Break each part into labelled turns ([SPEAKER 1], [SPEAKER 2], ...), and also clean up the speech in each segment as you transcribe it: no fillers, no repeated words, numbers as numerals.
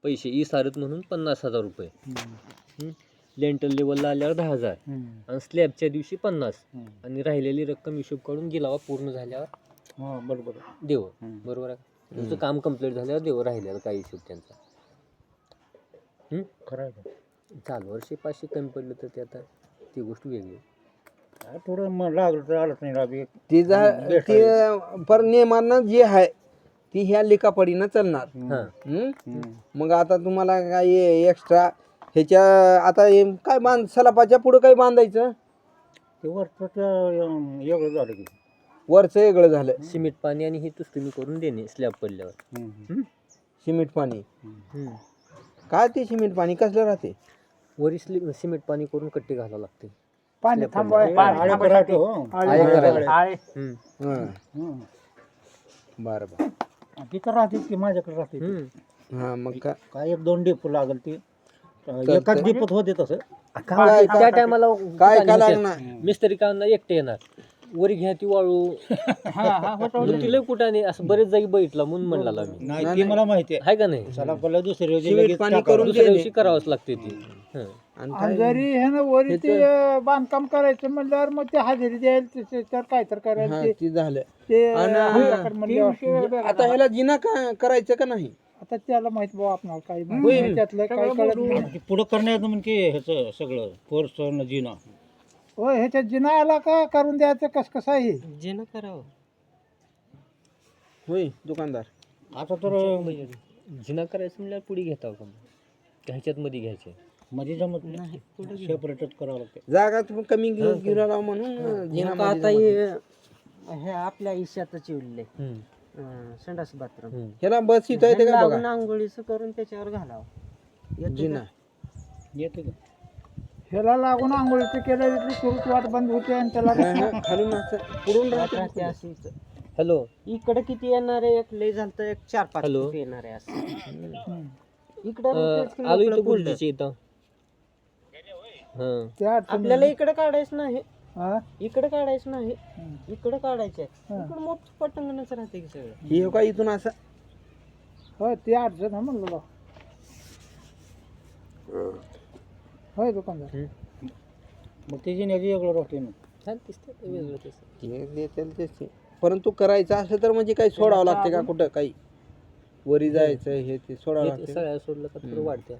[SPEAKER 1] पैसे इसारत म्हणून 50,000 रुपये, लेंटल लेवलला आल्यावर 10,000 आणि स्लॅबच्या दिवशी 50 आणि राहिलेली रक्कम हिशोब काढून गिलावा पूर्ण झाल्यावर
[SPEAKER 2] बरोबर
[SPEAKER 1] देव. बरोबर आहे. तुमचं काम कंप्लीट झाल्यावर देव राहिलेला काही हिशोब त्यांचा.
[SPEAKER 2] खरं आहे.
[SPEAKER 1] चालू वर्षी 500 कमी पडलं तर ते आता ती गोष्ट वेगळी.
[SPEAKER 2] थोडं मग लागलं तर आलंच नाही राबी
[SPEAKER 3] ते पर नियमानं जे आहे ती ह्या लिखापडीनं चालणार. मग आता तुम्हाला काय एक्स्ट्रा ह्याच्या आता काय सलापाच्या पुढं काही बांधायचं
[SPEAKER 2] ते वरचं एवढं झालं की
[SPEAKER 3] वरचं वेगळं झालं.
[SPEAKER 1] सिमेंट पाणी आणि हे तुम्ही करून देणे स्लॅब पडल्यावर.
[SPEAKER 3] सिमेंट पाणी काय ते सिमेंट पाणी कसलं राहते?
[SPEAKER 1] वरी सिमेंट पाणी करून कट्टी घालावं लागते.
[SPEAKER 4] पाणी थांबवाय
[SPEAKER 3] बरं बरं.
[SPEAKER 2] तिथं राहतेच की माझ्याकडे राहते.
[SPEAKER 3] हा मग
[SPEAKER 2] काय 1-2 डेपो लागल ते एकाच डेपोत होते तसं.
[SPEAKER 1] त्या टायमाला
[SPEAKER 3] काय काय लागणार?
[SPEAKER 1] मिस्त्री काम एकटे येणार, वरी घ्या ती वाळू तिला कुठं नाही असं बरेच जागी बघितलं म्हणून म्हणला मी.
[SPEAKER 2] नाही ते मला माहिती
[SPEAKER 1] आहे का नाही?
[SPEAKER 2] चला पहिला दुसऱ्या
[SPEAKER 3] सिमेंट पाणी करून
[SPEAKER 1] दुसऱ्या दिवशी करावंच लागते ती.
[SPEAKER 4] आणि जरी हे ना वरी ते बांधकाम करायचं म्हणल्यावर मग ते हजेरी द्यायला त्याच्यावर काय तर करायला
[SPEAKER 3] ते झालं.
[SPEAKER 4] ते
[SPEAKER 3] आता ह्याला जिना करायचं का नाही?
[SPEAKER 4] आता त्याला माहित भाऊ आपणाला काही माहिती त्यातलं काही कळत नाही.
[SPEAKER 2] पुढं करण्याचं म्हणजे ह्याचं सगळं फोर्स जिना.
[SPEAKER 4] होय ह्याच्यात जिना आला का करून द्यायचं कसं आहे
[SPEAKER 1] जिना करावं.
[SPEAKER 3] होय दुकानदार.
[SPEAKER 2] आता तर
[SPEAKER 1] जिना करायचं म्हणल्यावर पुढे घेताव का ह्याच्यात मध्ये घ्यायचे
[SPEAKER 2] मध्ये जमत नाही, सेपरेटच करावं लागते.
[SPEAKER 3] जागा तुम्ही कमी घेऊन राहा म्हणून जिना
[SPEAKER 5] आता हे आपल्या इशातच उरले संडास बाथरूम
[SPEAKER 3] ह्याला बस इथं येते का बघा
[SPEAKER 5] आंघोळीचं करून त्याच्यावर घालावं.
[SPEAKER 3] जिना
[SPEAKER 2] येते का?
[SPEAKER 4] ह्याला लागून आंघोळीचं केलं की सुरूच वाट बंद होते आणि त्याला
[SPEAKER 3] खालून असं पुढून
[SPEAKER 5] राहते अशी.
[SPEAKER 1] हॅलो
[SPEAKER 5] इकडे किती येणार आहे? एक लय झालं तर एक 4-5
[SPEAKER 1] हॅलो.
[SPEAKER 5] फूट येणार आहे असं. इकडे
[SPEAKER 1] आलो इथं गुलजीच्या इथं.
[SPEAKER 5] आपल्याला इकडे काढायचं नाही,
[SPEAKER 4] हा
[SPEAKER 5] इकडे काढायचं नाही, इकडे काढायचंय. इकडे मोठं पटंगणच राहते की सगळं.
[SPEAKER 3] हे का इथून असं
[SPEAKER 4] होय ते अडचण आहे म्हणलं बा. होय दुकानदार.
[SPEAKER 2] मग ते जिन्याची वेगळं राहते मग.
[SPEAKER 1] छान दिसतं ते वेगळं तसं.
[SPEAKER 3] हे देतील तेच. परंतु करायचं असलं तर म्हणजे काही सोडावं लागते का कुठं काही वरी जायचं हे ते सोडावं
[SPEAKER 1] हे
[SPEAKER 3] लागते.
[SPEAKER 1] सगळ्या सोडलं का थोडं वाढते.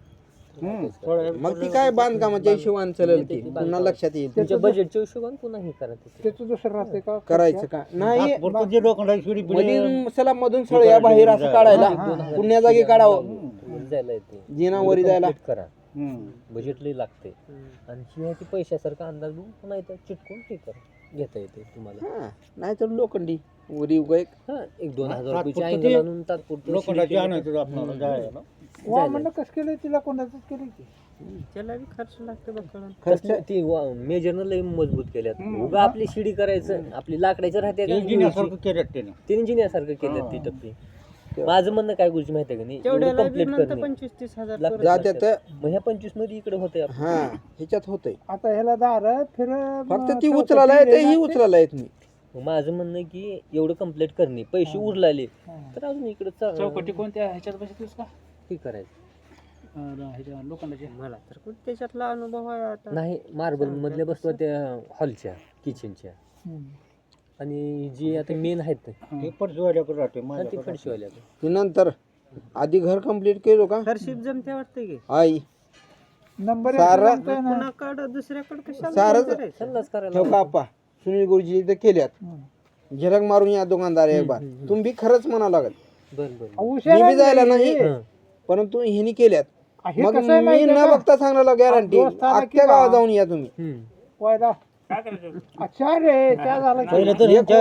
[SPEAKER 3] मग ती काय बांधकामाच्या हिशोबाने चालेल की पुन्हा लक्षात येईल
[SPEAKER 1] तुमच्या बजेटच्या हिशोबाने पुन्हा हे करा तिथे.
[SPEAKER 4] त्याचं दुसरं राहते का
[SPEAKER 3] करायचं का नाही.
[SPEAKER 2] जे लोखंडाची शिडी
[SPEAKER 3] मधील सला मधून सळया बाहेर असं काढायला पुण्या जागी काढावं.
[SPEAKER 1] वर जायला येते
[SPEAKER 3] जिना वरी जायला
[SPEAKER 1] complete करा. बजेट लई लागते आणि शिवाय ती पैशासारखा अंदाज बघून पुन्हा इथं चिटकून ठीक करा घेता येते तुम्हाला.
[SPEAKER 3] नाही तर लोखंडी वरी उगा एक
[SPEAKER 1] 1-2 हजार रुपयाची अँगल आणून तात्पुरती
[SPEAKER 2] लोखंडाची आणायचं आपल्याला जायला.
[SPEAKER 4] वा म्हणलं कसं केलं तिला कोणाचंच केलं की
[SPEAKER 5] त्याला बी खर्च लागतो बघ कळण.
[SPEAKER 1] खर्च ती मेजरनं लई मजबूत केल्यात. उगा आपली शिडी करायचं आपली लाकडाच्या राहते का
[SPEAKER 2] जिन्यासारखं केलं त्याने.
[SPEAKER 1] तिने जिन्यासारखं केलं ती टप्पी. माझं म्हणणं काय गोष्टी माहिती आहे का नाही
[SPEAKER 5] तेवढ्याला बी
[SPEAKER 1] कम्प्लीट
[SPEAKER 5] नंतर
[SPEAKER 1] करणे
[SPEAKER 5] 25-30 हजार
[SPEAKER 1] लागतात.
[SPEAKER 3] जात्यात.
[SPEAKER 1] मग ह्या 25 मध्ये इकडे होतंय आपलं.
[SPEAKER 3] हा ह्याच्यात होतंय.
[SPEAKER 4] आता ह्याला दार फिर
[SPEAKER 3] फक्त ती उचलायला येते ही उचलायला येत नाही.
[SPEAKER 1] मग माझं म्हणणं आहे की एवढं कम्प्लीट करणे पैसे उरलाले तर अजून इकडे
[SPEAKER 4] चौकटी कोणत्या ह्याच्यात बसतीस का
[SPEAKER 1] हे करायचं.
[SPEAKER 4] लोखंडाचे
[SPEAKER 5] मला तर कुठे त्याच्यातला अनुभव आहे आता.
[SPEAKER 1] नाही मार्बल मधल्या बसतो त्या हॉलच्या किचनच्या आणि जी आता मेन आहेत
[SPEAKER 2] हे फरशीवाल्याकडे राहते
[SPEAKER 1] ती
[SPEAKER 2] माझ्याकडे.
[SPEAKER 1] फडशीवाल्या
[SPEAKER 3] ती नंतर आधी घर कंप्लीट केलो का
[SPEAKER 5] हरशीप जमते वाटते की
[SPEAKER 3] आई
[SPEAKER 4] नंबर
[SPEAKER 3] सारा
[SPEAKER 5] कुणाकडं दुसऱ्याकडे कशाला
[SPEAKER 3] सारंच
[SPEAKER 5] करायचं?
[SPEAKER 1] संडास करायला
[SPEAKER 3] ठेव कापा सुनील गुरुजी इथं केल्यात. झलक मारून या दुकानदार एक बार तुम्ही बी खरंच म्हणा लागल.
[SPEAKER 1] बरं बरं
[SPEAKER 3] मी बी जायला नाही परंतु हिनी केल्यात. मग मी न बघता सांगणार गॅरंटी अख्ख्या गावात जाऊन या तुम्ही.
[SPEAKER 4] वायदा अच्छा रे त्या झाला की
[SPEAKER 2] पहिलं तर ह्यांच्या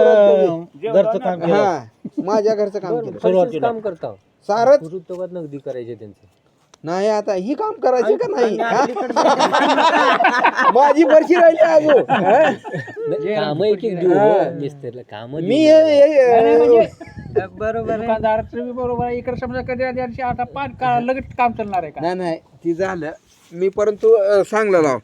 [SPEAKER 2] घरचं काम केलं.
[SPEAKER 3] हा माझ्या घरचं काम केलं
[SPEAKER 1] फडशीच काम करता
[SPEAKER 3] सारच
[SPEAKER 1] ऋतुवात नगदी करायचे त्यांचे.
[SPEAKER 3] नाही आता ही काम करायची का नाही माझी बरशी राहिली अजून.
[SPEAKER 1] काम एक एक देऊ मिस्त्रीला काम
[SPEAKER 3] मी
[SPEAKER 4] बरोबर दुकानदाराचं बी बरोबर आहे. इकडे समजा कधी आधी आणि आता पान का लगेच काम चालणार आहे का?
[SPEAKER 3] नाही ती झालं मी परंतु सांगलं